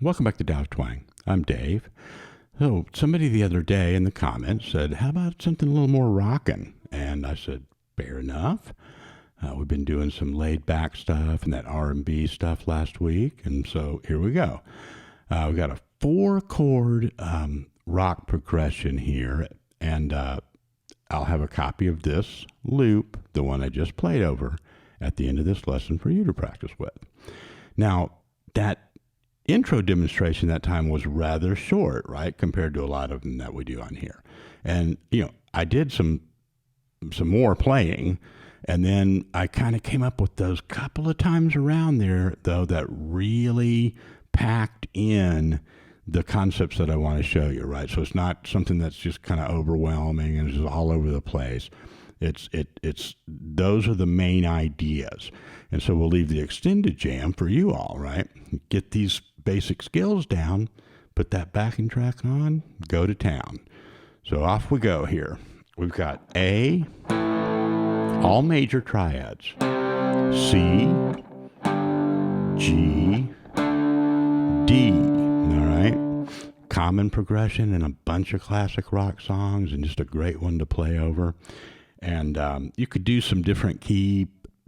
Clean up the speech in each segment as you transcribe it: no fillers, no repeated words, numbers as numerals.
Welcome back to Dow's Twang. I'm Dave. So somebody the other day in the comments said, how about something a little more rockin'? And I said, fair enough. We've been doing some laid back stuff and that R&B stuff last week. And so here we go. We've got a 4-chord rock progression here. And I'll have a copy of this loop, the one I just played over, at the end of this lesson for you to practice with. Now, that intro demonstration that time was rather short, right, compared to a lot of them that we do on here. And, I did some more playing, and then I kind of came up with those couple of times around there, though, that really packed in the concepts that I want to show you, right? So it's not something that's just kind of overwhelming and just all over the place. It's those are the main ideas. And so we'll leave the extended jam for you all, right? Get these basic skills down, put that backing track on, go to town. So off we go here. We've got A, all major triads, C, G, D, all right? Common progression in a bunch of classic rock songs and just a great one to play over. And you could do some different key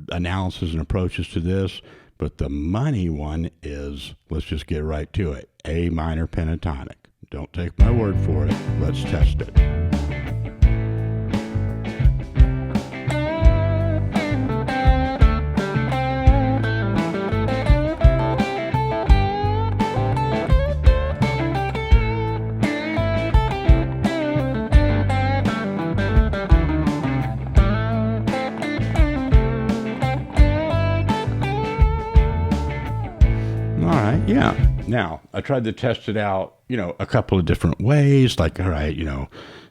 analysis and approaches to this, but the money one is, let's just get right to it, A minor pentatonic. Don't take my word for it. Let's test it. Yeah. Now, I tried to test it out, a couple of different ways, like, all right,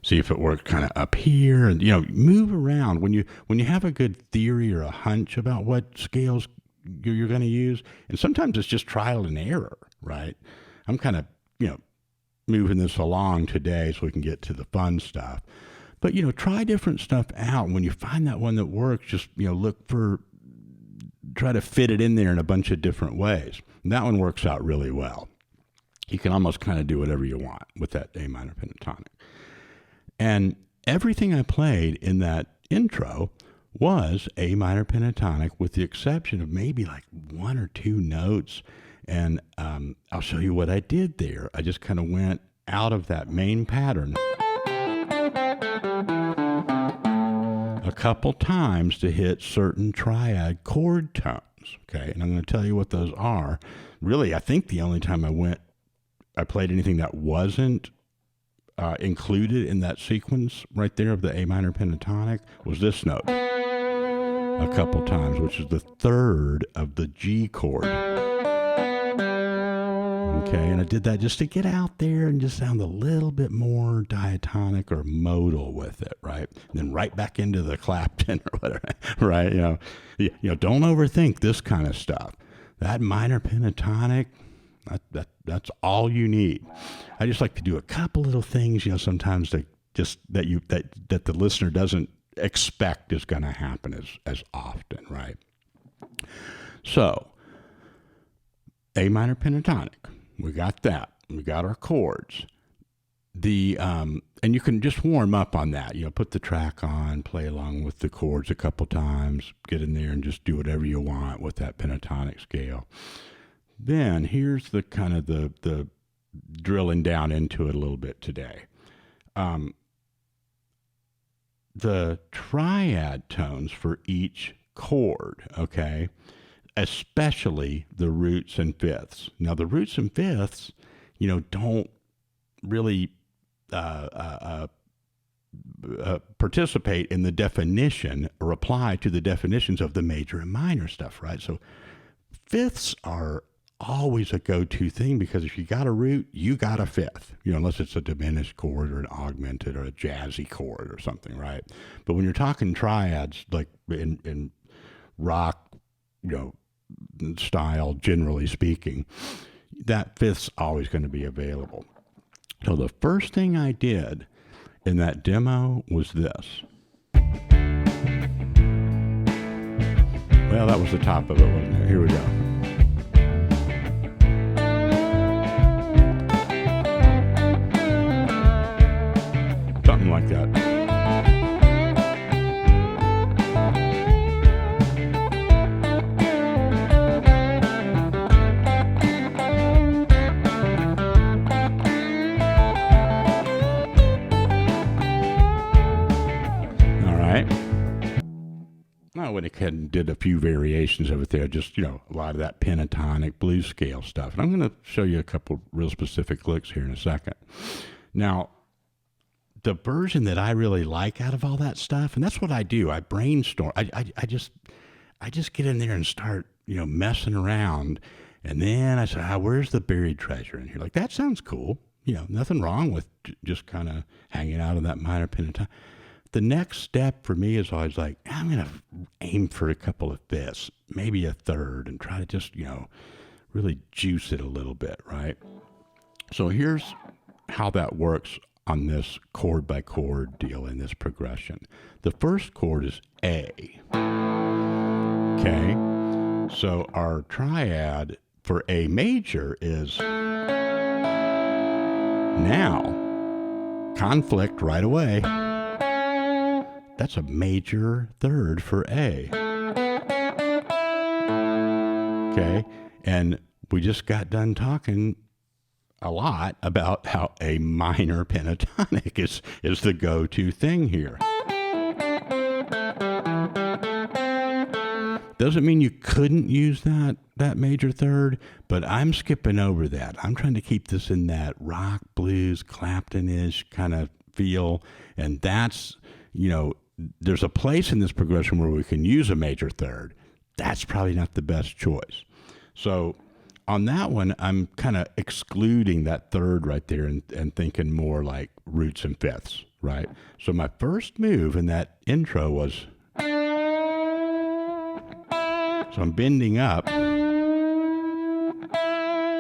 see if it worked kind of up here and, move around. When you have a good theory or a hunch about what scales you're going to use, and sometimes it's just trial and error, right? I'm kind of, moving this along today so we can get to the fun stuff. But, try different stuff out. And when you find that one that works, just, try to fit it in there in a bunch of different ways. And that one works out really well. You can almost kind of do whatever you want with that A minor pentatonic. And everything I played in that intro was A minor pentatonic, with the exception of maybe like 1 or 2 notes. And I'll show you what I did there. I just kind of went out of that main pattern a couple times to hit certain triad chord tones, okay? And I'm going to tell you what those are. Really, I think the only time I played anything that wasn't included in that sequence right there of the A minor pentatonic was this note a couple times, which is the 3rd of the G chord. Okay, and I did that just to get out there and just sound a little bit more diatonic or modal with it, right? And then right back into the Clapton or whatever, right? Don't overthink this kind of stuff. That minor pentatonic, that's all you need. I just like to do a couple little things, sometimes that the listener doesn't expect is going to happen as often, right? So, A minor pentatonic. We got that. We got our chords. And you can just warm up on that. Put the track on, play along with the chords a couple times, get in there and just do whatever you want with that pentatonic scale. Then here's the kind of the drilling down into it a little bit today. The triad tones for each chord, okay? Especially the roots and fifths. Now, the roots and fifths, don't really participate in the definition or apply to the definitions of the major and minor stuff, right? So fifths are always a go-to thing, because if you got a root, you got a fifth, unless it's a diminished chord or an augmented or a jazzy chord or something, right? But when you're talking triads, like in rock, style, generally speaking, that fifth's always going to be available. So the first thing I did in that demo was this. Well, that was the top of it, wasn't it? Here we go. something like that. All right. I went ahead and did a few variations of it there, just, a lot of that pentatonic blues scale stuff. And I'm going to show you a couple real specific licks here in a second. Now, the version that I really like out of all that stuff, and that's what I do, I brainstorm. I just get in there and start, messing around. And then I say, where's the buried treasure? And you're like, that sounds cool. Nothing wrong with just kind of hanging out on that minor pentatonic. The next step for me is always like, I'm going to aim for a couple of fifths, maybe a third, and try to just, really juice it a little bit, right? So here's how that works on this chord by chord deal in this progression. The first chord is A. Okay? So our triad for A major is now. Conflict right away. That's a major third for A. Okay? And we just got done talking a lot about how a minor pentatonic is the go-to thing here. Doesn't mean you couldn't use that major third, but I'm skipping over that. I'm trying to keep this in that rock, blues, Clapton-ish kind of feel, and that's, there's a place in this progression where we can use a major third. That's probably not the best choice. So on that one, I'm kind of excluding that third right there and thinking more like roots and fifths, right? So my first move in that intro was, so I'm bending up to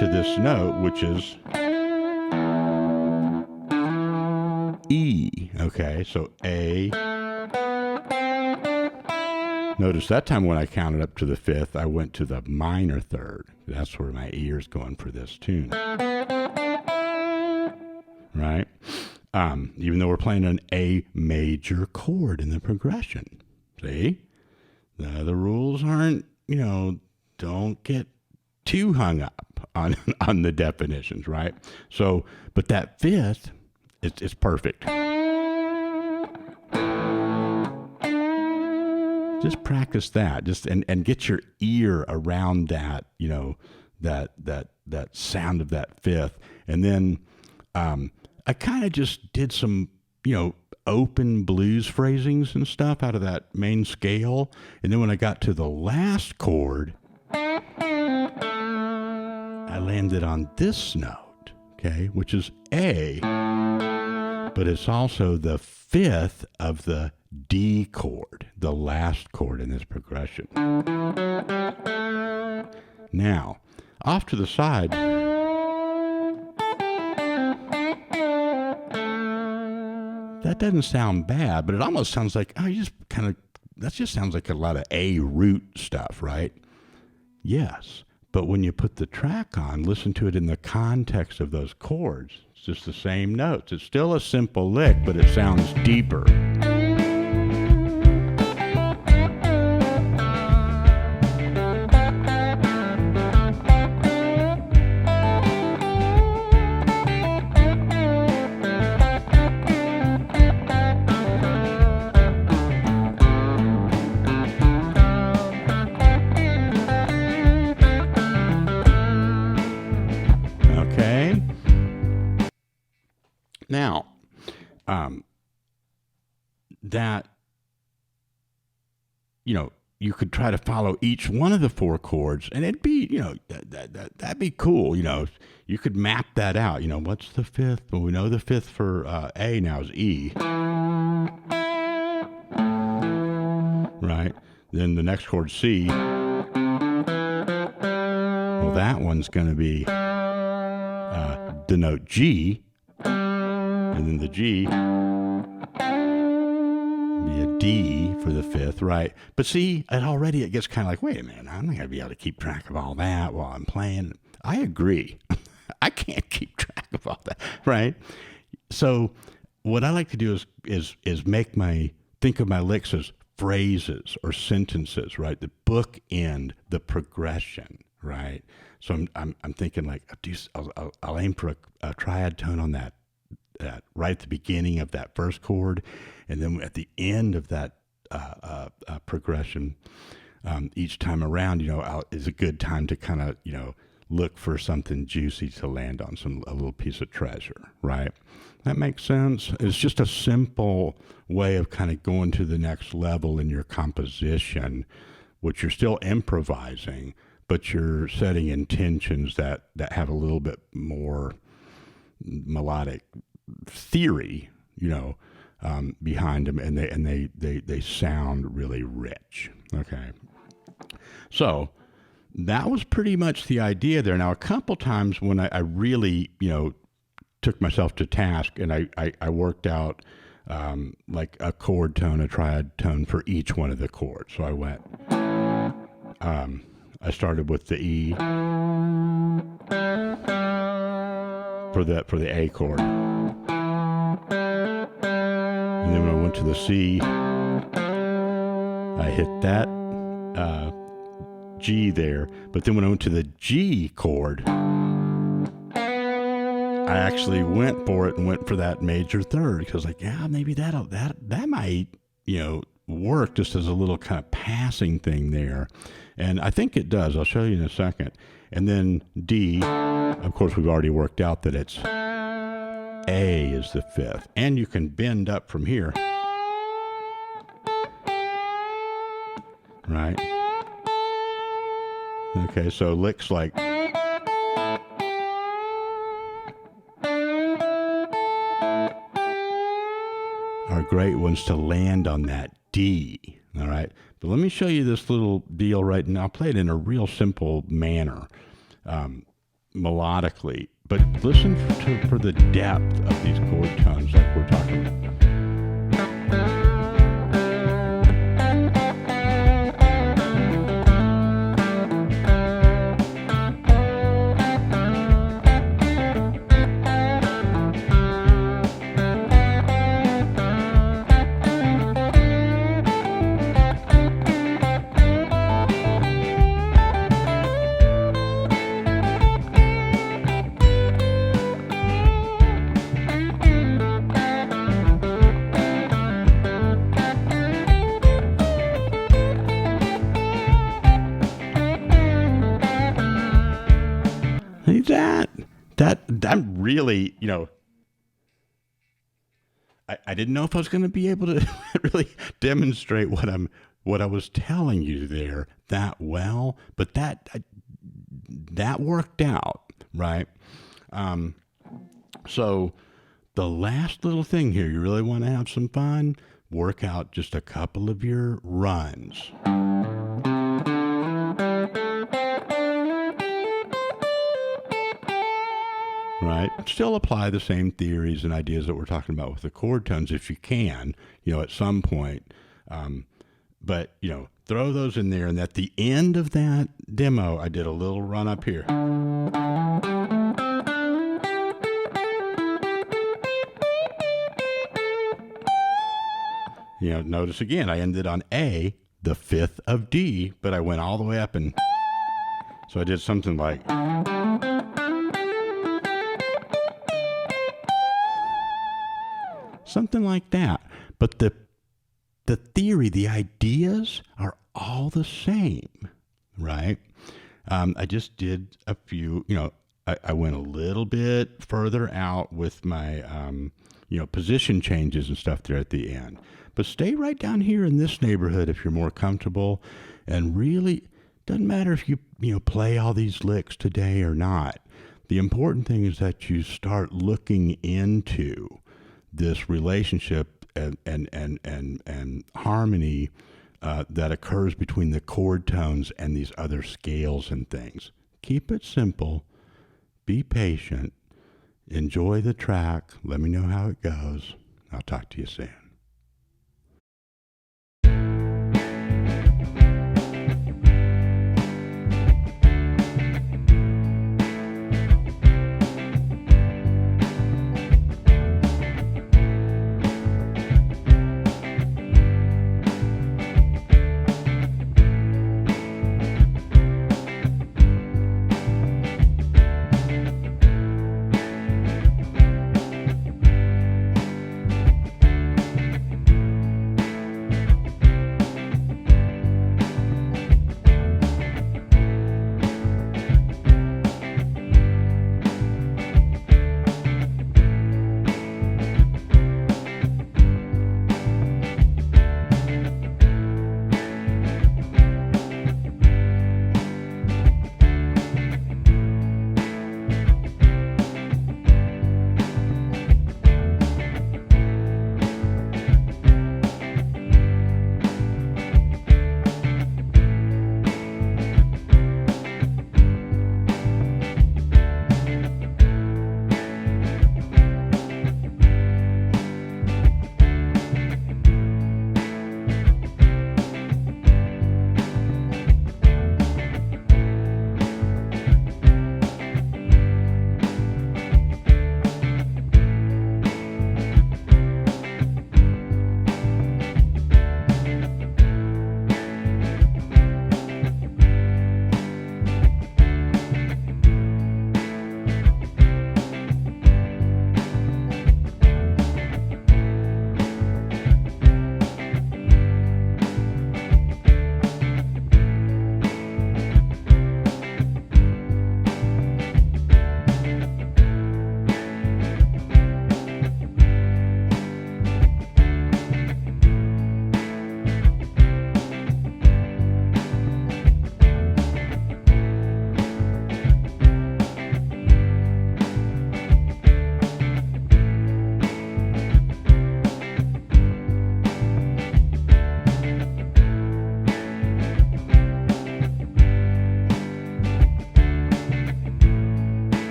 this note, which is E. Okay, so A. Notice that time when I counted up to the fifth, I went to the minor third. That's where my ear's going for this tune. Right? Even though we're playing an A major chord in the progression. See? The rules aren't, don't get too hung up on the definitions, right? So, but that fifth, it's perfect. Just practice that, and get your ear around that, that sound of that fifth. And then I kind of just did some, open blues phrasings and stuff out of that main scale. And then when I got to the last chord, I landed on this note, okay, which is A, but it's also the fifth of the D chord, the last chord in this progression. Now, off to the side, that doesn't sound bad, but it almost sounds like, that just sounds like a lot of A root stuff, right? Yes, but when you put the track on, listen to it in the context of those chords. It's just the same notes. It's still a simple lick, but it sounds deeper. Now, that, you could try to follow each one of the four chords, and it'd be, that'd be cool. You could map that out. What's the fifth? Well, we know the fifth for A now is E. Right? Then the next chord, C. Well, that one's going to be the note G. And then the G, be a D for the fifth, right? But see, it gets kind of like, wait a minute, I'm not going to be able to keep track of all that while I'm playing. I agree. I can't keep track of all that, right? So what I like to do is think of my licks as phrases or sentences, right? The bookend, the progression, right? So I'm thinking like I'll aim for a triad tone on that right at the beginning of that first chord, and then at the end of that progression, each time around, is a good time to kind of look for something juicy to land on, a little piece of treasure, right? That makes sense. It's just a simple way of kind of going to the next level in your composition, which you're still improvising, but you're setting intentions that have a little bit more melodic theory, behind them, and they sound really rich. Okay, so that was pretty much the idea there. Now, a couple times when I really, took myself to task and I worked out like a chord tone, a triad tone for each one of the chords. So I went, I started with the E for the A chord. And then when I went to the C, I hit that G there. But then when I went to the G chord, I actually went for it and went for that major third, because like, yeah, maybe that might, work just as a little kind of passing thing there. And I think it does. I'll show you in a second. And then D, of course, we've already worked out that it's A is the fifth. And you can bend up from here. Right? Okay, so licks like are great ones to land on that D, all right? But let me show you this little deal right now. I'll play it in a real simple manner, melodically, but listen for the depth of these chord tones like we're talking about. That really, I didn't know if I was going to be able to really demonstrate what I was telling you there that well, but that worked out, right? So the last little thing here, you really want to have some fun, work out just a couple of your runs. Right? Still apply the same theories and ideas that we're talking about with the chord tones if you can, at some point. But, throw those in there. And at the end of that demo, I did a little run up here. Notice again, I ended on A, the fifth of D, but I went all the way up, and so I did something like... something like that. But the theory, the ideas are all the same, right? I just did a few, I went a little bit further out with my, position changes and stuff there at the end. But stay right down here in this neighborhood if you're more comfortable. And really, doesn't matter if you play all these licks today or not. The important thing is that you start looking into this relationship and harmony that occurs between the chord tones and these other scales and things. Keep it simple. Be patient. Enjoy the track. Let me know how it goes. I'll talk to you soon.